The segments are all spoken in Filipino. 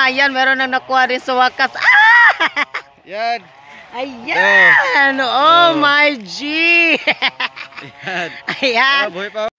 Ayan, meron nang nakuha rin sa wakas. Ah! Yan. Ayan! Oh my G! Yan. Ayan. Buhay pa.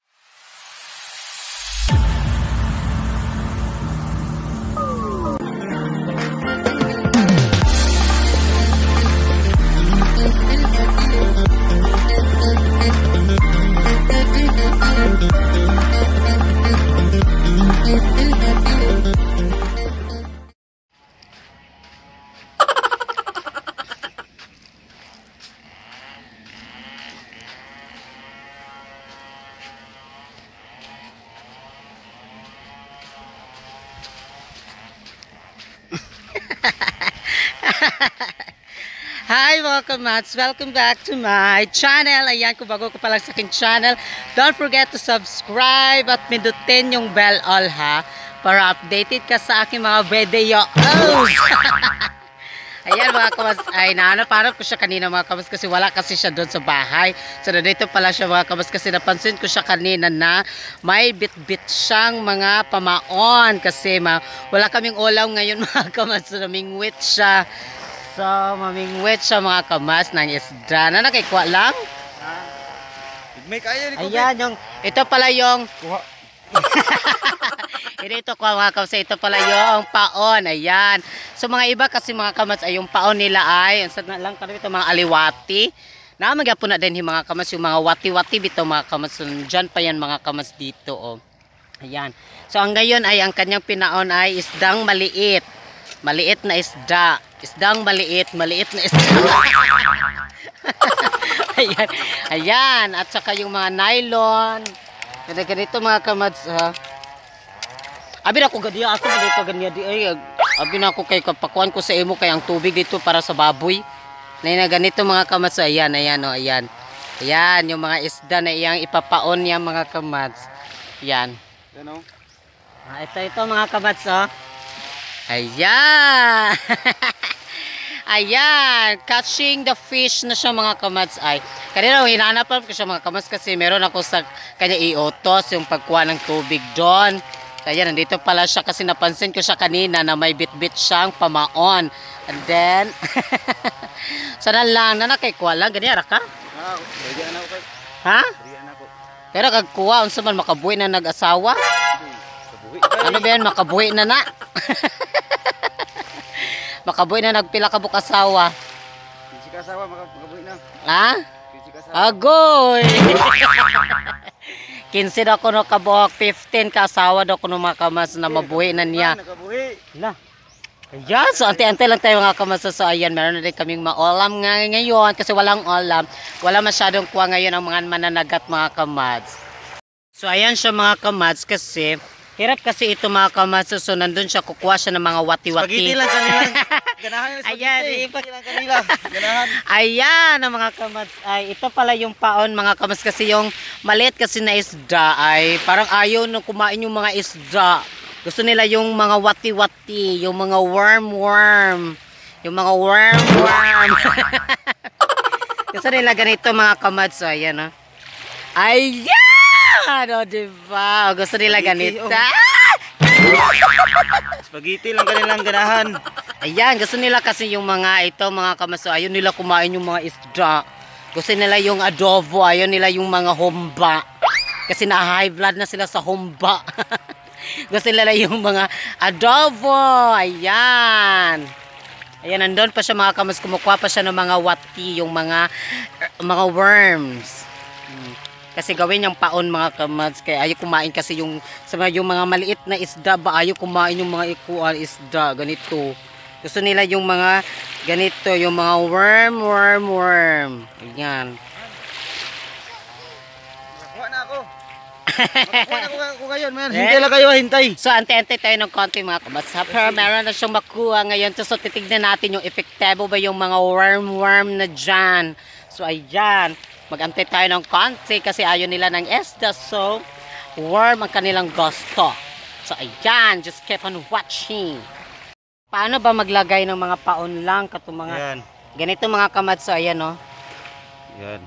Hi mga kamats! Welcome back to my channel. Ayan, kung bago ko pa lang sa aking channel, don't forget to subscribe at pindutin yung bell all ha, para updated ka sa aking mga videos. Ayan mga kamats, ay nahanap ko siya kanina mga kamats kasi wala kasi siya doon sa bahay. So dito pala siya mga kamats kasi napansin ko siya kanina na may bit-bit siyang mga pamaon kasi wala kaming ulam ngayon mga kamats. So namingwit siya. So, mamingwit siya mga kamas ng isda. Na nakikwa lang? May kaya ni ayan, ito pala yung... ito mga kamas, ito pala yung paon. Ayan. So, mga iba kasi mga kamas, ay yung paon nila ay, na lang kami ito mga aliwati. Namagya po na din yung mga kamas, yung mga wati-wati bito mga kamas. So, dyan pa yan mga kamas dito. Oh. Ayan. So, ang gayon ay, ang kanyang pinaon ay isdang maliit. Maliit na isda. Isdang maliit na isda. Ayan. Ayan. At saka yung mga nylon. Ganito mga kamads. Abi na ko gadiya. Asa ba dito ganyan di? Abi na ko kay kapakuan ko sa imo kay ang tubig dito para sa baboy. Na ganito mga kamads. Ayan. Ayan. O, ayan. Ayan. Yung mga isda na iyang ipapaon niya mga kamads. Ayan. Ano? Ito mga kamads. Ayan. Ayan. Catching the fish na siya mga kamads ay. Kanina hinanapan ko siya mga kamads kasi meron ako sa kanya iotos yung pagkuha ng tubig doon. Ayan, nandito pala siya kasi napansin ko siya kanina na may bit-bit siyang pamaon. And then, sana lang na nakikuha lang. Ganyan ka? Bariyan ako kay. Ha? Bariyan ako. Pero kagkuha, unsa man makabuhi na nag-asawa? Ano ba yan? Makabuhi na na? Makabuhi na nagpila ka bukasawa. Kinsi ka asawa, makabuhi na. Ha? Kinsi ka asawa. Agoy! 15 daw ko no kabuhok, 15 ka asawa daw ko no mga kamas na mabuhi na niya. Nakabuhi. La. Ayan, so ante-ante lang tayo mga kamas. So ayan, meron na rin kaming maulam ngayon kasi walang ulam. Wala masyadong kuha ngayon ang mga mananagat mga kamads. So ayan siya mga kamads kasi hirap kasi ito mga kamads. So nandun siya, kukuha siya ng mga wati-wati. Spaghetti lang kanila. Ganahan yung spaghetti. Ayan, Spaghetti lang kanila. Ganahan. Ayan ang mga kamads. Ay, ito pala yung paon mga kamads kasi yung maliit kasi na isda ay parang ayaw nung kumain yung mga isda. Gusto nila yung mga wati-wati, yung mga worm. Yung mga worm. Gusto nila ganito mga kamads. So, ayan o. Ayan! O, diba? O, gusto nila ganito. Spaghetti lang kanilang ganahan. Ayan, gusto nila kasi yung mga ito, mga kamads. So, ayaw nila kumain yung mga isda. Gusto nila yung adobo. Ayaw nila yung mga humba. Kasi na-high blood na sila sa humba. Gusto nila yung mga adobo. Ayan. Ayan, nandun pa siya mga kamads. Kumukuha pa siya ng mga wati, yung mga worms. Kasi gawin yung paon mga kamads. Kaya ayaw kumain kasi yung mga maliit na isda ba. Ayaw kumain yung mga ikuan isda. Ganito. Gusto nila yung mga ganito. Yung mga worm. Ayan. Nakuha na ako. Nakuha na ako ngayon. Hintay lang kayo, hintay. So, ante-ante tayo ng konti mga kamads. Pero meron na siyang makuha ngayon. So, titignan natin yung epektibo ba yung mga worm na dyan. So, ayan. Mag-ante tayo ng konti kasi ayaw nila ng isda. So, worm ang kanilang gusto. So, ayan. Just keep on watching. Paano ba maglagay ng mga paon lang? Mga ganito mga kamads. So, ayan o. Yan.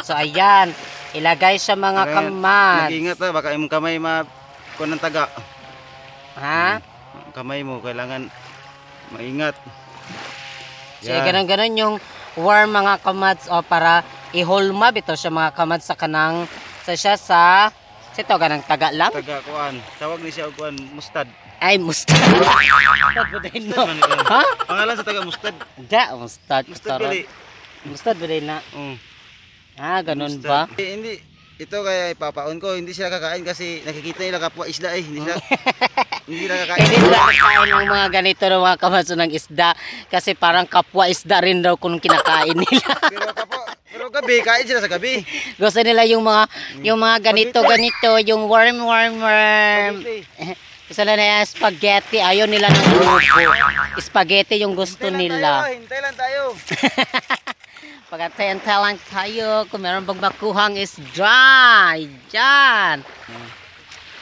So, ayan. Ilagay sa mga kamads. Mag-ingat ha. Baka yung kamay kuha ng taga. Ha? kamay mo, kailangan maingat. So ganun-ganun yung worm mga kamads o para ihulma bito siya mga kamads sa kanang sa ito ganang taga lang. Taga kuan. Tawag ni siya og kuan mustad. Ay mustad. Mustad ba din no? Ha? Pangalan sa taga mustad. Da mustad. Mustad gali. Mustad ba din na? Ah, ganun mustad. ba? Hindi. Ito kaya ipapaon ko, hindi sila kakain kasi nakikita nila kapwa isda eh. Hindi sila kakain. Hindi sila kakain ng mga ganito ng mga kamads ng isda kasi parang kapwa isda rin daw kung kinakain nila. Pero gabi, kain sila sa gabi. Gusto nila yung mga ganito, yung worm. Gusto nila yung spaghetti, ayaw nila ng grupo. Spaghetti yung gusto nila. Hintay lang tayo. Pagkatay lang tayo kung meron bang makuhang isda. Yan.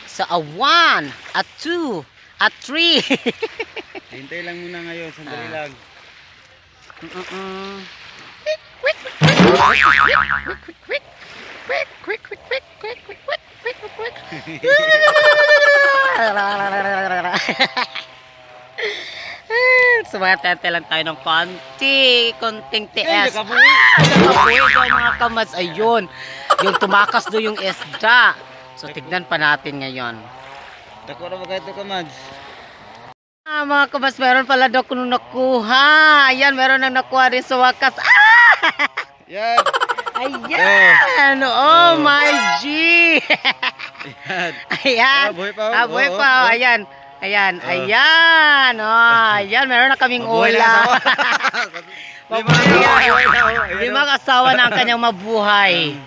So a 1, a 2, a 3. Hintay lang muna ngayon, sandali lang. Sumatente lang tayo ng konting TS. Nakabuhay daw mga kamads. Ayun. Yung tumakas doon yung isda. So tignan pa natin ngayon. Dako na ba ito kamads? Mga kamads, meron pala daw kung nakuha. Ayan, meron nang nakuha rin sa wakas. Yan. Ayan. Oh my G. Ayan. Buhay pa. Buhay pa. Ayan. Ayan. Oh, ayan, meron na kaming ulam. Limang asawa na ang kanyang mabuhay.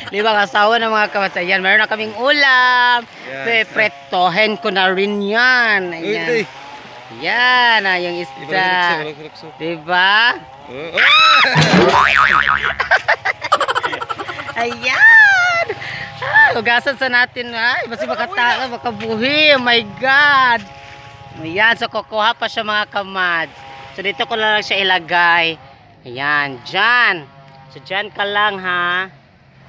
Limang asawa ng mga kamads. Ayan, meron na kaming ulam. Pretohen ko na rin yan. Ayan. Yan, yung isda. Diba? Ayan. Hugasan sa natin. Ay, basta makabuhi. Oh my God. Ayan, so kukuha pa siya mga kamads. So dito ko lang siya ilagay. Ayan, dyan. So dyan ka lang ha.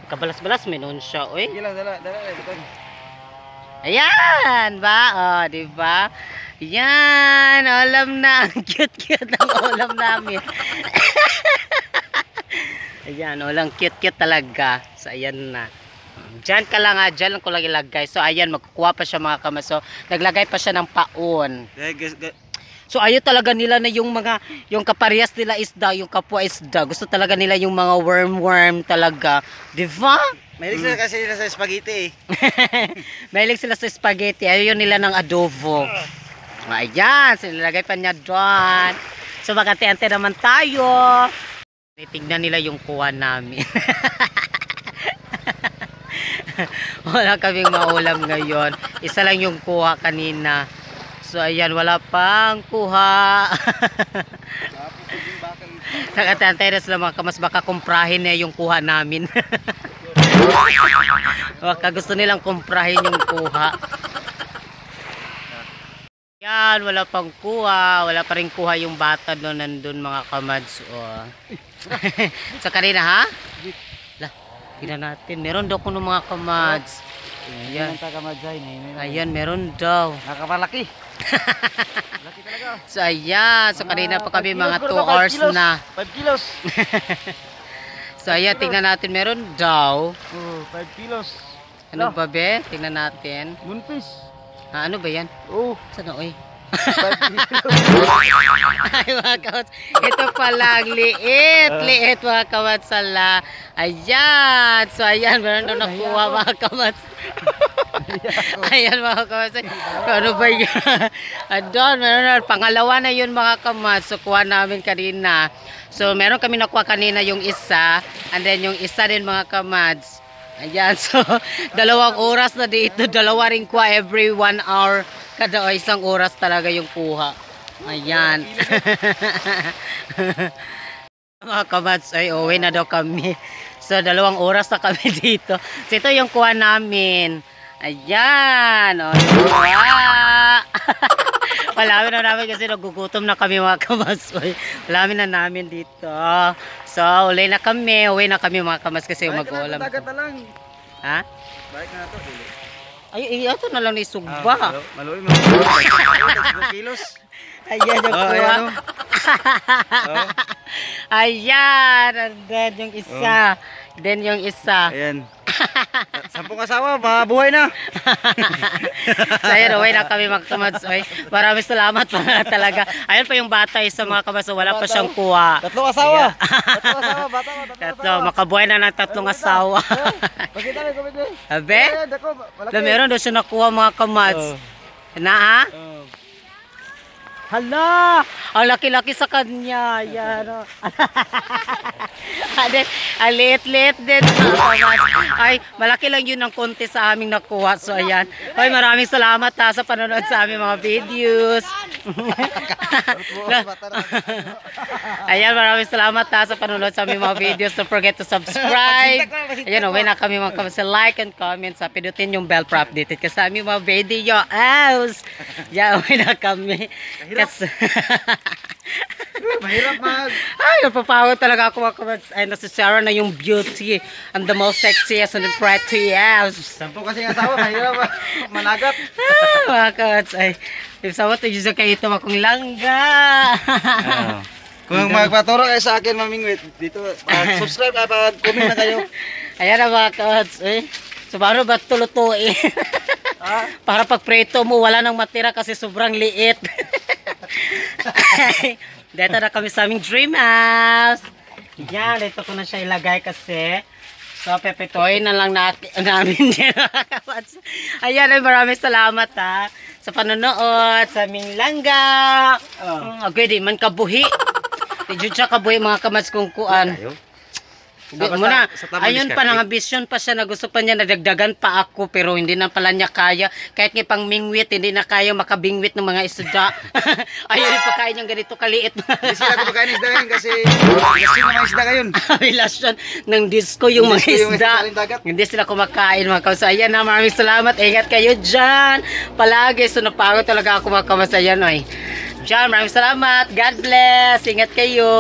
Kabalas-balas, menon siya. Uy. Dala. Ayan, ba? O, diba? Yan, ulam na. Ang cute-cute ng ulam namin. Ayan, ulam cute-cute talaga. So, ayan na. Diyan ka lang ha, diyan lang ko lang ilagay. So ayan, magkukuha pa siya mga kamads. So naglagay pa siya ng paon. So ayaw talaga nila na yung kaparehas nila isda, yung kapwa isda. Gusto talaga nila yung mga worm talaga. Di ba? Mahilig sila kasi sila sa spaghetti eh. Mahilig sila sa spaghetti. Ayaw nila ng adobo. Ayan, so nilagay pa niya doon. So magante-ante naman tayo. Tignan nila yung kuha namin. Wala kaming maulam ngayon. Isa lang yung kuha kanina. So ayan, wala pang kuha. Nakatantay na sila mga kamads, baka kumprahin na yung kuha namin. Baka gusto nilang kumprahin yung kuha. Yan, wala pang kuha. Wala pa rin kuha yung bata doon, nandun mga kamads. So kanina ha? Tignan natin. Meron daw kuno mga kamads. Ayan. Ayan, meron daw. Nakapalaki. Laki talaga. So ayan. So kanina pa kami mga 2 hours na. 5 kilos. So ayan, tignan natin. Meron daw. 5 kilos. Ano ba be? Tignan natin. Moonfish. Ano ba yan? Sana oy. 5 kilos. Ay mga kamads, ito palang liit mga kamads sala. Ayan, so ayan, meron daw nakuha mga kamads. Ayan mga kamads, ano ba yan? Adon, meron na, pangalawa na yun mga kamads, so kuha namin kanina. So meron kami nakuha kanina yung isa, and then yung isa din mga kamads. Ayan, so 2 oras na dito, 2 ring kuha every 1 hour. Kada 1 oras talaga yung kuha. Ayan. Mga kamads, ay uwi na daw kami. So 2 oras na kami dito. So ito yung kuha namin. Ayan. O, kuha. Walamin na namin kasi nagugutom na kami mga kamads. Walamin na namin dito. So uwi na kami mga kamads kasi mag-ulam. Dagat na lang. Ha? Balik na to. Ay, ito na lang ni sugba. Maluoy mo. 2 kilos. Ayan yung kuha. Ayan, oh. Ayan, and then yung isa. Then yung isa. Ayan. 10 asawa, mabuhay na. So ayan, uwi na kami magkamads. Maraming salamat para talaga. Ayun pa yung bata sa mga kamads. Wala pa siyang kuha. 3 asawa. 3 asawa, bata mo. Ito, makabuhay na ng 3 asawa. Pakita na, kumit eh. Abe? Dako, malaki. Meron daw siya nakuha mga kamads. Na ha? Hala! Ang laki-laki sa kanya. Yan. Ang liit-liit din. Ay, malaki lang yun ng konti sa aming nakuha. So, ayan. Ay, maraming salamat sa panonood sa aming mga videos. Ayan, maraming salamat sa panonood sa aming mga videos. Don't forget to subscribe. Ayan, uwi na kami mga kamasa. Like and comment. Pinutin yung bell para updated ka sa aming mga video. Yan, uwi na kami. Mahirap mag. Ay, napapagod talaga ako mga kamats. Ay, si Sarah na yung beauty and the most sexiest and the prettiest. 10 kasi asawa, mahirap managat. Mga kamats, ay, sabat ay Diyos kayo ito akong langga. Kung magpaturo kayo sa akin, mamingwit, dito, subscribe, comment na kayo. Ayan na mga kamats, so, paano ba tulutuin? Para pag preto mo, wala nang matira kasi sobrang liit. Dito na kami sa aming dream house. Yan, dito ko na siya ilagay kasi. So, pepetoy na lang namin yan. Ayan, ay maraming salamat sa panonood, sa aming langga. Okay, di man kabuhi. Di dyan siya kabuhi mga kamats kung kuan. Muna, ayun pa, nang-ambisyon pa siya na gusto pa niya nadagdagan pa ako pero hindi na pala niya kaya. Kahit nga pang mingwit, hindi na kaya makabingwit ng mga isda. Ayun pa kaya niyang ganito kaliit. Hindi sila kumakain isda ngayon kasi kasi mga isda ngayon. Relasyon ng disco yung mga isda. Hindi sila kumakain mga kausa. Ayan na, maraming salamat. Ingat kayo dyan. Palagi, so napagod talaga ako mga kausa. Ayan, oy. Dyan, maraming salamat. God bless. Ingat kayo.